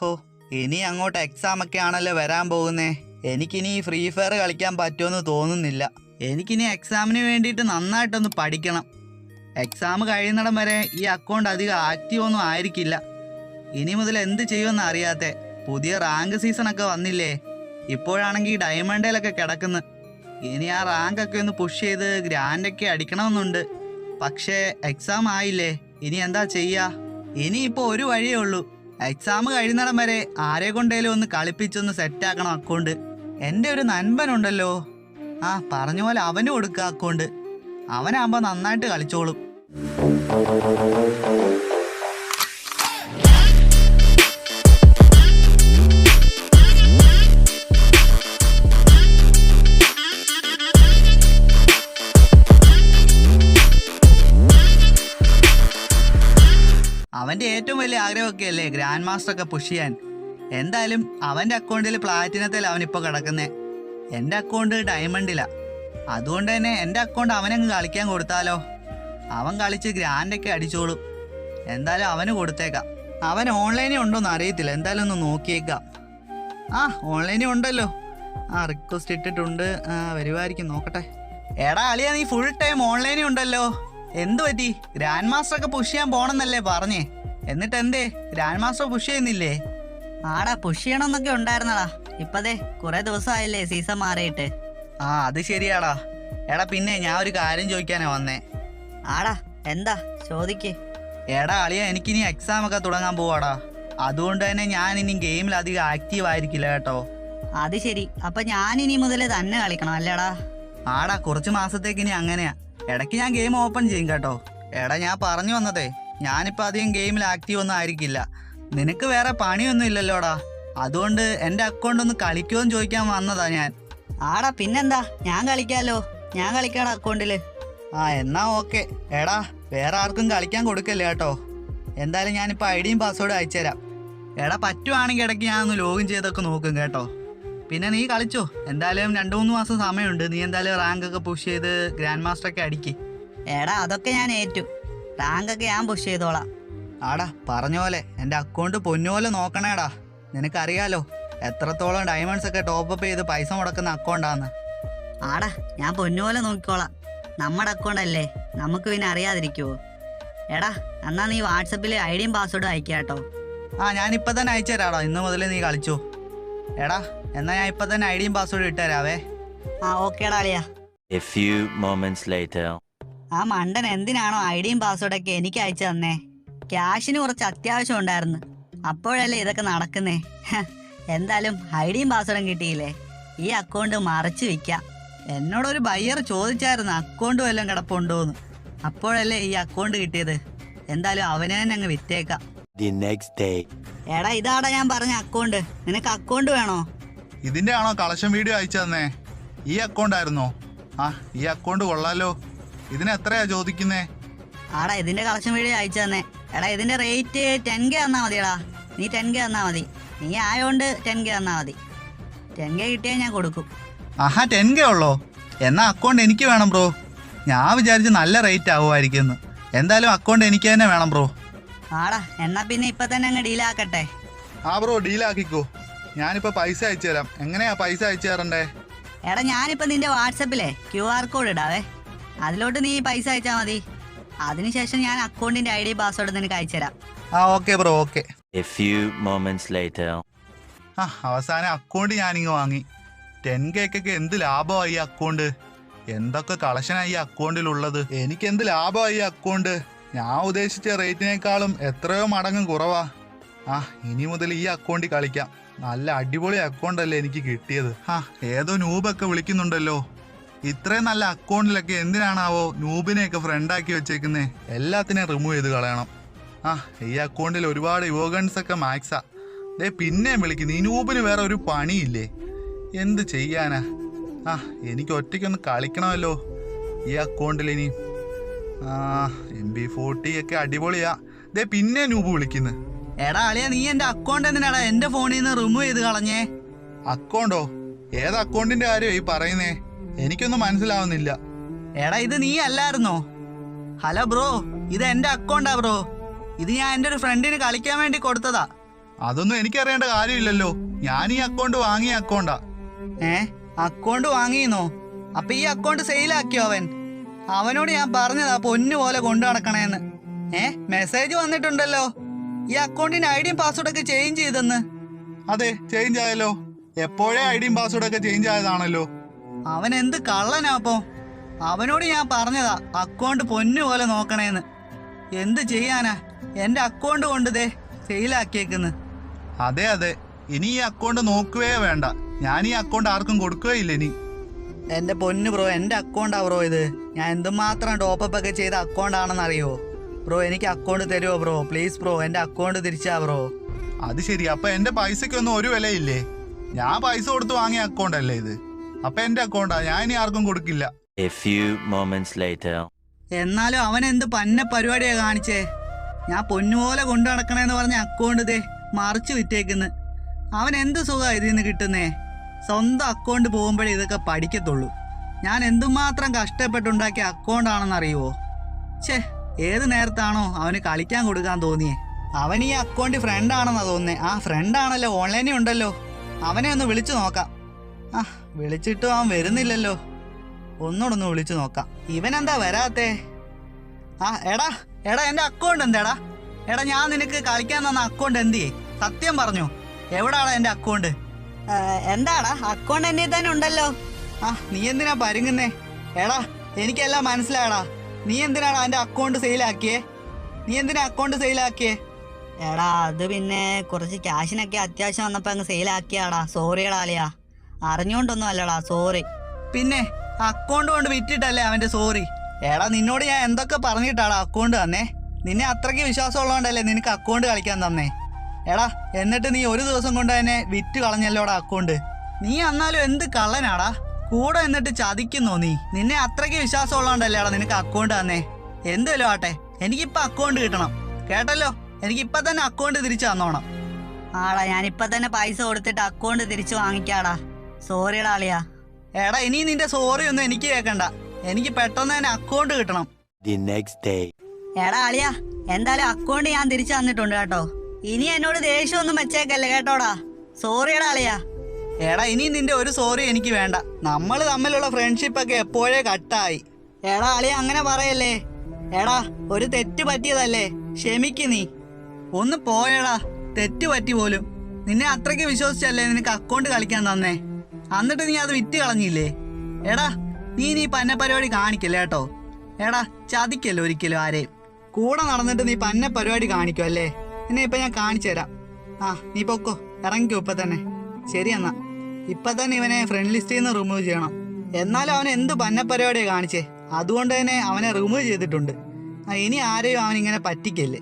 ഹോ, ഇനി അങ്ങോട്ട് എക്സാം ഒക്കെ ആണല്ലോ വരാൻ പോകുന്നേ. എനിക്കിനി ഈ ഫ്രീ ഫയർ കളിക്കാൻ പറ്റുമെന്ന് തോന്നുന്നില്ല. എനിക്കിനി എക്സാമിന് വേണ്ടിയിട്ട് നന്നായിട്ടൊന്ന് പഠിക്കണം. എക്സാം കഴിയുന്നിടം വരെ ഈ അക്കൗണ്ട് അധികം ആക്റ്റീവ് ഒന്നും ആയിരിക്കില്ല. ഇനി മുതൽ എന്ത് ചെയ്യുമെന്ന് അറിയാത്തെ. പുതിയ റാങ്ക് സീസണൊക്കെ വന്നില്ലേ, ഇപ്പോഴാണെങ്കിൽ ഡയമണ്ടയിലൊക്കെ കിടക്കുന്നു. ഇനി ആ റാങ്കൊക്കെ ഒന്ന് പുഷ് ചെയ്ത് ഗ്രാൻഡൊക്കെ അടിക്കണമെന്നുണ്ട്. പക്ഷേ എക്സാം ആയില്ലേ, ഇനി എന്താ ചെയ്യാ? ഇനിയിപ്പോൾ ഒരു വഴിയേ ഉള്ളൂ. എക്സാം കഴിയുന്നിടം വരെ ആരെ കൊണ്ടേലും ഒന്ന് കളിപ്പിച്ചൊന്ന് സെറ്റാക്കണം അക്കൗണ്ട്. എൻ്റെ ഒരു നൻപനുണ്ടല്ലോ, പറഞ്ഞ പോലെ അവന് കൊടുക്കുക അക്കൗണ്ട്. അവനാകുമ്പോൾ നന്നായിട്ട് കളിച്ചോളും. അവൻ്റെ ഏറ്റവും വലിയ ആഗ്രഹമൊക്കെ അല്ലേ ഗ്രാൻഡ് മാസ്റ്റർ ഒക്കെ പുഷ് ചെയ്യാൻ. എന്തായാലും അവൻ്റെ അക്കൗണ്ടിൽ പ്ലാറ്റിനത്തിൽ അവനിപ്പോൾ കിടക്കുന്നേ. എൻ്റെ അക്കൗണ്ട് ഡയമണ്ടിലാണ്. അതുകൊണ്ട് തന്നെ എൻ്റെ അക്കൗണ്ട് അവനങ്ങ് കളിക്കാൻ കൊടുത്താലോ. അവൻ കളിച്ച് ഗ്രാൻഡൊക്കെ അടിച്ചോളും. എന്തായാലും അവന് കൊടുത്തേക്കാം. അവൻ ഓൺലൈനിൽ ഉണ്ടോയെന്ന് അറിയത്തില്ല, എന്തായാലും ഒന്ന് നോക്കിയേക്കാം. ഓൺലൈനിൽ ഉണ്ടല്ലോ. റിക്വസ്റ്റ് ഇട്ടിട്ടുണ്ട്, വരുമായിരിക്കും, നോക്കട്ടെ. എടാ അളിയാ, നീ ഫുൾ ടൈം ഓൺലൈനിൽ ഉണ്ടല്ലോ. എന്ത് പറ്റി? ഗ്രാൻഡ് മാസ്റ്റർ ഒക്കെ പുഷ് ചെയ്യാൻ പോണെന്നല്ലേ പറഞ്ഞേ? എന്നിട്ട് എന്തേ ഗ്രാൻഡ് മാസ്റ്റർ പുഷ് ചെയ്യുന്നില്ലേ? ആടാ, പുഷ് ചെയ്യണമെന്നൊക്കെ ഉണ്ടായിരുന്നടാ. ഇപ്പതേ കുറെ ദിവസമായില്ലേ സീസൺ മാറിയിട്ട്. അത് ശരിയാടാ. എടാ പിന്നെ ഞാൻ ഒരു കാര്യം ചോദിക്കാനാ വന്നേ. ആടാ, എന്താ ചോദിക്ക്. എടാ അളിയ, എനിക്കിനി എക്സാം ഒക്കെ തുടങ്ങാൻ പോവാടാ. അതുകൊണ്ട് തന്നെ ഞാൻ ഇനി ഗെയിമിൽ അധികം ആക്റ്റീവ് ആയിരിക്കില്ല കേട്ടോ. അത് ശരി, അപ്പൊ ഞാനിനി മുതൽ തന്നെ കളിക്കണം അല്ലേടാ? ആടാ, കുറച്ച് മാസത്തേക്ക് ഇനി അങ്ങനെയാ. ഇടയ്ക്ക് ഞാൻ ഗെയിം ഓപ്പൺ ചെയ്യും കേട്ടോ. എടാ, ഞാൻ പറഞ്ഞു വന്നതേ, ഞാനിപ്പോൾ അധികം ഗെയിമിൽ ആക്റ്റീവ് ഒന്നും ആയിരിക്കില്ല. നിനക്ക് വേറെ പണിയൊന്നും ഇല്ലല്ലോടാ. അതുകൊണ്ട് എൻ്റെ അക്കൗണ്ട് ഒന്ന് കളിക്കുമെന്ന് ചോദിക്കാൻ വന്നതാ ഞാൻ. ആടാ പിന്നെന്താ, ഞാൻ കളിക്കാലോ. ഞാൻ കളിക്കാടാ അക്കൗണ്ടില്. എന്നാ ഓക്കെ. എടാ, വേറെ ആർക്കും കളിക്കാൻ കൊടുക്കല്ലേ കേട്ടോ. എന്തായാലും ഞാനിപ്പോൾ ഐഡിയും പാസ്വേഡും അയച്ചുതരാം. എടാ, പറ്റുവാണെങ്കിൽ ഇടയ്ക്ക് ഞാനൊന്ന് ലോഗിൻ ചെയ്തൊക്കെ നോക്കും കേട്ടോ. പിന്നെ നീ കളിച്ചോ. എന്തായാലും 2-3 മാസം സമയമുണ്ട്. നീ എന്തായാലും റാങ്ക് ഒക്കെ പുഷ് ചെയ്ത് ഗ്രാൻഡ് മാസ്റ്റർ ഒക്കെ അടിക്ക്. എടാ, അതൊക്കെ ഞാൻ ഏറ്റു. റാങ്കൊക്കെ ഞാൻ പുഷ് ചെയ്തോളാം. ആടാ, പറഞ്ഞ പോലെ എൻ്റെ അക്കൗണ്ട് പൊന്നുപോലെ നോക്കണേടാ. നിനക്കറിയാലോ എത്രത്തോളം ഡയമണ്ട്സ് ഒക്കെ ടോപ്പപ്പ് ചെയ്ത് പൈസ മുടക്കുന്ന അക്കൗണ്ടാന്ന്. ആടാ, ഞാൻ പൊന്നുപോലെ നോക്കിക്കോളാം. നമ്മുടെ അക്കൗണ്ട് അല്ലേ, നമുക്ക് പിന്നെ അറിയാതിരിക്കുവോ? എടാ, എന്നാ നീ വാട്സപ്പിൽ ഐഡിയും പാസ്വേഡും അയക്കുക കേട്ടോ. ഞാനിപ്പോൾ തന്നെ അയച്ചു തരാടാ. ഇന്ന് മുതൽ നീ കളിച്ചോ. എടാ, എന്നാ ഞാൻ ഇപ്പം തന്നെ ഐഡിയും പാസ്വേഡും ഇട്ടുതരാവേ. ഓക്കേടാ അളിയാ. A few moments later. ആ മണ്ടൻ എന്തിനാണോ ഐഡിയും പാസ്വേഡൊക്കെ എനിക്ക് അയച്ചു തന്നേ? ക്യാഷിന് കുറച്ച് അത്യാവശ്യം ഉണ്ടായിരുന്നു, അപ്പോഴല്ലേ ഇതൊക്കെ നടക്കുന്നേ. എന്തായാലും ഐഡിയും പാസ്വേഡും കിട്ടിയില്ലേ, ഈ അക്കൗണ്ട് മറച്ചു വെക്കാം. എന്നോടൊരു ബയ്യർ ചോദിച്ചായിരുന്നു അക്കൗണ്ട് വല്ലതും കിടപ്പുണ്ടോന്ന്. അപ്പോഴല്ലേ ഈ അക്കൗണ്ട് കിട്ടിയത്. എന്തായാലും അവനെ തന്നെ അങ്ങ് വിറ്റേക്കാം. The next day. എടാ, ഇതാടാ ഞാൻ പറഞ്ഞ അക്കൗണ്ട്. നിനക്ക് അക്കൗണ്ട് വേണോ? ഇതിന്റെ ആണോ കളക്ഷൻ വീഡിയോ അയച്ചു തന്നേ? ഈ അക്കൗണ്ട് ആയിരുന്നോ? ഈ അക്കൗണ്ട് കൊള്ളാലോ. ഇതിന് എത്രയാ ചോദിക്കുന്നേ? ആടാ, ഇതിന്റെ കളക്ഷൻ വീഡിയോ അയച്ചു തന്നെ. എടാ, ഇതിന്റെ റേറ്റ് 10K തന്നാ മതിയടാ. നീ 10K തന്നാ മതി. നീ ആയോണ്ട് 10K തന്നാ മതി. 10K കിട്ടിയാൽ ഞാൻ കൊടുക്കും. 10K ഉള്ളോ? എന്നാ അക്കൗണ്ട് എനിക്ക് വേണം ബ്രോ. ഞാൻ വിചാരിച്ച് നല്ല റേറ്റ് ആവുമായിരിക്കും. എന്തായാലും അക്കൗണ്ട് എനിക്ക് തന്നെ വേണം ബ്രോ. ആടാ, എന്നാ പിന്നെ ഇപ്പൊ തന്നെ അങ്ങ് ഡീലാക്കട്ടെ. ബ്രോ, ഡീലാക്കിക്കോ. ഞാനിപ്പോ പൈസ അയച്ചു തരാം. എങ്ങനെയാ പൈസ അയച്ചു തരണ്ടേ? എടാ, ഞാനിപ്പോ നിന്റെ വാട്സപ്പിലെ QR കോഡ് ഇടാവേ. അതിലോട്ട് നീ പൈസ അയച്ചാൽ മതി. അതിനുശേഷം ഞാൻ അക്കൗണ്ടിന്റെ ഐഡി പാസ്വേഡ് നിനക്ക് അയച്ചുതരാം. Okay bro, okay. A few moments later. അവസാനം അക്കൗണ്ട് ഞാനിങ്ങ് വാങ്ങി. 10K എന്ത് ലാഭമായി ഈ അക്കൗണ്ട്. എന്തൊക്കെ കളക്ഷനായി ഈ അക്കൗണ്ടിലുള്ളത്. എനിക്ക് എന്ത് ലാഭമായി ഈ അക്കൗണ്ട്. ഞാൻ ഉദ്ദേശിച്ച റേറ്റിനേക്കാളും എത്രയോ മടങ്ങും കുറവാ. ഇനി മുതൽ ഈ അക്കൗണ്ടിൽ കളിക്കാം. നല്ല അടിപൊളി അക്കൗണ്ട് അല്ലേ എനിക്ക് കിട്ടിയത്. ഏതോ നൂബൊക്കെ വിളിക്കുന്നുണ്ടല്ലോ. ഇത്രയും നല്ല അക്കൗണ്ടിലൊക്കെ എന്തിനാണാവോ നൂബിനെയൊക്കെ ഫ്രണ്ടാക്കി വെച്ചേക്കുന്നേ. എല്ലാത്തിനെയും റിമൂവ് ചെയ്ത് കളയണം. ഈ അക്കൗണ്ടിൽ ഒരുപാട് ഇവോഗൺസ് ഒക്കെ മാക്സാ. പിന്നെയും വിളിക്കുന്നു. ഈ നൂബിന് വേറെ ഒരു പണിയില്ലേ? എന്ത് ചെയ്യാനാ? എനിക്ക് ഒറ്റയ്ക്കൊന്ന് കളിക്കണമല്ലോ ഈ അക്കൗണ്ടിൽ. ഇനി MB40 ഒക്കെ അടിപൊളിയാ. പിന്നെ നൂബ് വിളിക്കുന്നു. എടാ അളിയ, നീ എൻ്റെ അക്കൗണ്ട് എന്തിനാടാ എൻ്റെ ഫോണിൽ നിന്ന് റിമൂവ് ചെയ്ത് കളഞ്ഞേ? അക്കൗണ്ടോ? ഏത് അക്കൗണ്ടിന്റെ കാര്യം ഈ പറയുന്നേ? എനിക്കൊന്നും മനസ്സിലാവുന്നില്ല. എടാ, ഇത് നീ അല്ലായിരുന്നോ? ഹലോ ബ്രോ, ഇത് എൻ്റെ അക്കൗണ്ടാ ബ്രോ. ഇത് ഞാൻ എൻ്റെ ഒരു ഫ്രണ്ടിന് കളിക്കാൻ വേണ്ടി കൊടുത്തതാ. അതൊന്നും എനിക്കറിയേണ്ട കാര്യമില്ലല്ലോ. ഞാൻ ഈ അക്കൗണ്ട് വാങ്ങിയ അക്കൗണ്ടാ. അക്കൗണ്ട് വാങ്ങിയെന്നോ? അപ്പൊ ഈ അക്കൗണ്ട് സെയിലാക്കിയോ അവൻ? അവനോട് ഞാൻ പറഞ്ഞതാ പൊന്നു പോലെ കൊണ്ടു നടക്കണേന്ന്. മെസ്സേജ് വന്നിട്ടുണ്ടല്ലോ ഈ അക്കൗണ്ടിന്റെ ഐഡിയും പാസ്വേഡൊക്കെ ചേഞ്ച് ചെയ്തെന്ന്. അതെ, ചേഞ്ച് ആയല്ലോ. എപ്പോഴേ ഐഡിയും പാസ്വേഡൊക്കെ ചേഞ്ച് ആയതാണല്ലോ. അവൻ എന്ത് കള്ളനാ അപ്പൊ? അവനോട് ഞാൻ പറഞ്ഞതാ അക്കൗണ്ട് പൊന്നു പോലെ നോക്കണേന്ന്. എന്ത് ചെയ്യാനാ, എന്റെ അക്കൗണ്ട് കൊണ്ട് ദേ സെയിലാക്കിയേക്കുന്ന്. അതെ അതെ, ഇനി ഈ അക്കൗണ്ട് നോക്കുകയേ വേണ്ട. ഞാൻ ഈ അക്കൗണ്ട് ആർക്കും കൊടുക്കുകയില്ല ഇനി. എന്റെ പൊന്നു ബ്രോ, എന്റെ അക്കൗണ്ടാ ബ്രോ ഇത്. ഞാൻ എന്തുമാത്രം ടോപ്പപ്പ് ഒക്കെ ചെയ്ത അക്കൗണ്ട് ആണെന്ന് അറിയോ ബ്രോ? എനിക്ക് അക്കൗണ്ട് തരുമോ ബ്രോ? പ്ലീസ് ബ്രോ, എന്റെ അക്കൗണ്ട് തിരിച്ചാ ബ്രോ. അത് ശരി, അപ്പൊ എന്റെ പൈസക്കൊന്നും ഒരു വിലയില്ലേ? ഞാൻ പൈസ കൊടുത്ത് വാങ്ങിയ അക്കൗണ്ട് അല്ലേ ഇത്? അപ്പൊ എന്റെ അക്കൗണ്ടാ, ഞാൻ ഇനി ആർക്കും കൊടുക്കില്ല. A few moments later. എന്നാലും അവൻ എന്ത് പന്ന പരിപാടിയാ കാണിച്ചേ? ഞാൻ പൊന്നുപോലെ കൊണ്ടു നടക്കണേന്ന് പറഞ്ഞ അക്കൗണ്ട് ദേ മറിച്ച് വിറ്റേക്കുന്ന്. അവൻ എന്ത് സുഖം ഇതിൽ നിന്ന് കിട്ടുന്നേ? സ്വന്തം അക്കൗണ്ട് പോകുമ്പോഴേ ഇതൊക്കെ പഠിക്കത്തുള്ളൂ. ഞാൻ എന്തുമാത്രം കഷ്ടപ്പെട്ടുണ്ടാക്കിയ അക്കൗണ്ടാണെന്ന് അറിയുമോ? ഏത് നേരത്താണോ അവന് കളിക്കാൻ കൊടുക്കാൻ തോന്നിയേ? അവൻ ഈ അക്കൗണ്ട് ഫ്രണ്ടാണെന്നാ തോന്നുന്നേ. ആ ഫ്രണ്ടാണല്ലോ, ഓൺലൈനിൽ ഉണ്ടല്ലോ. അവനെ ഒന്ന് വിളിച്ചു നോക്കാം. വിളിച്ചിട്ടും അവൻ വരുന്നില്ലല്ലോ. ഒന്നോടൊന്ന് വിളിച്ചു നോക്കാം. ഇവനെന്താ വരാത്തേ? എടാ എന്റെ അക്കൗണ്ട് എന്താടാ? എടാ, ഞാൻ നിനക്ക് കളിക്കാൻ തന്ന അക്കൗണ്ട് എന്തിയേ? സത്യം പറഞ്ഞു, എവിടാടാ എന്റെ അക്കൗണ്ട്? എന്താടാ, അക്കൗണ്ട് എന്റെ തന്നെ ഉണ്ടല്ലോ. നീ എന്തിനാ പരുങ്ങുന്നേ? എടാ, എനിക്കെല്ലാം മനസ്സിലായടാ. നീ എന്തിനാടാ എന്റെ അക്കൗണ്ട് സെയിലാക്കിയേ? നീ എന്തിനാ അക്കൗണ്ട് സെയിലാക്കിയേ? എടാ, അത് പിന്നെ കുറച്ച് ക്യാഷിനൊക്കെ അത്യാവശ്യം വന്നപ്പോ അങ്ങ് സെയിലാക്കിയാടാ. സോറിയടാ അളിയാ, അറിഞ്ഞോണ്ടൊന്നും അല്ലടാ, സോറി. പിന്നെ അക്കൗണ്ട് കൊണ്ട് വിറ്റിട്ടല്ലേ അവന്റെ സോറി? എടാ, നിന്നോട് ഞാൻ എന്തൊക്കെ പറഞ്ഞിട്ടാടാ അക്കൗണ്ട് തന്നേ? നിന്നെ അത്രയ്ക്ക് വിശ്വാസം ഉള്ളതുകൊണ്ടല്ലേ നിനക്ക് അക്കൗണ്ട് കളിക്കാൻ തന്നേ? എടാ, എന്നിട്ട് നീ ഒരു ദിവസം കൊണ്ട് തന്നെ വിറ്റ് കളഞ്ഞല്ലോടാ അക്കൗണ്ട്. നീ എന്നാലും എന്ത് കള്ളനാടാ? കൂടെ എന്നിട്ട് ചതിക്കുന്നോ നീ? നിന്നെ അത്രയ്ക്ക് വിശ്വാസം ഉള്ളതുകൊണ്ടല്ലേടാ നിനക്ക് അക്കൗണ്ട് തന്നേ? എന്തെല്ലോ ആട്ടെ, എനിക്കിപ്പോ അക്കൗണ്ട് കിട്ടണം, കേട്ടല്ലോ? എനിക്കിപ്പൊ തന്നെ അക്കൗണ്ട് തിരിച്ചു തന്നോണം. ആടാ, ഞാനിപ്പൊ തന്നെ പൈസ കൊടുത്തിട്ട് അക്കൗണ്ട് തിരിച്ചു വാങ്ങിക്കാടാ. സോറിയടാ അളിയാ. എടാ, ഇനി നിന്റെ സോറി ഒന്നും എനിക്ക് കേൾക്കണ്ട. എനിക്ക് പെട്ടെന്ന് തന്നെ അക്കൗണ്ട് കിട്ടണം. The next day. എടാ അളിയാ, എന്തായാലും അക്കൗണ്ട് ഞാൻ തിരിച്ചു തന്നിട്ടുണ്ട് കേട്ടോ. ഇനി എന്നോട് ദേഷ്യമൊന്നും വെച്ചേക്കല്ലേ കേട്ടോടാ. സോറിയടാ അളിയാ. എടാ, ഇനി നിന്റെ ഒരു സോറി എനിക്ക് വേണ്ട. നമ്മൾ തമ്മിലുള്ള ഫ്രണ്ട്ഷിപ്പ് ഒക്കെ എപ്പോഴേ കട്ടായി. എടാ അളിയ, അങ്ങനെ പറയല്ലേ. എടാ, ഒരു തെറ്റ് പറ്റിയതല്ലേ, ക്ഷമിക്ക് നീ. ഒന്ന് പോയടാ, തെറ്റ് പറ്റി പോലും. നിന്നെ അത്രയ്ക്ക് വിശ്വസിച്ചല്ലേ നിനക്ക് അക്കൗണ്ട് കളിക്കാൻ തന്നേ. എന്നിട്ട് നീ അത് വിറ്റ് കളഞ്ഞില്ലേ? എടാ, നീ പന്ന പരിപാടി കാണിക്കല്ലേ കേട്ടോ. എടാ, ചതിക്കല്ലോ ഒരിക്കലും ആരെയും. കൂടെ നടന്നിട്ട് നീ പന്ന പരിപാടി കാണിക്കും അല്ലേ? നിന്നെ ഇപ്പൊ ഞാൻ കാണിച്ചു തരാം. നീ പൊക്കോ, ഇറങ്ങിക്കോ ഇപ്പൊ തന്നെ. ശരി എന്നാ, ഇപ്പൊ തന്നെ ഇവനെ ഫ്രണ്ട് ലിസ്റ്റിൽ നിന്ന് റിമൂവ് ചെയ്യണം. എന്നാലും അവൻ എന്ത് പന്ന പരിപാടിയാണ് കാണിച്ചേ, അതുകൊണ്ട് തന്നെ അവനെ റിമൂവ് ചെയ്തിട്ടുണ്ട്. ഇനി ആരെയും അവനിങ്ങനെ പറ്റിക്കല്ലേ.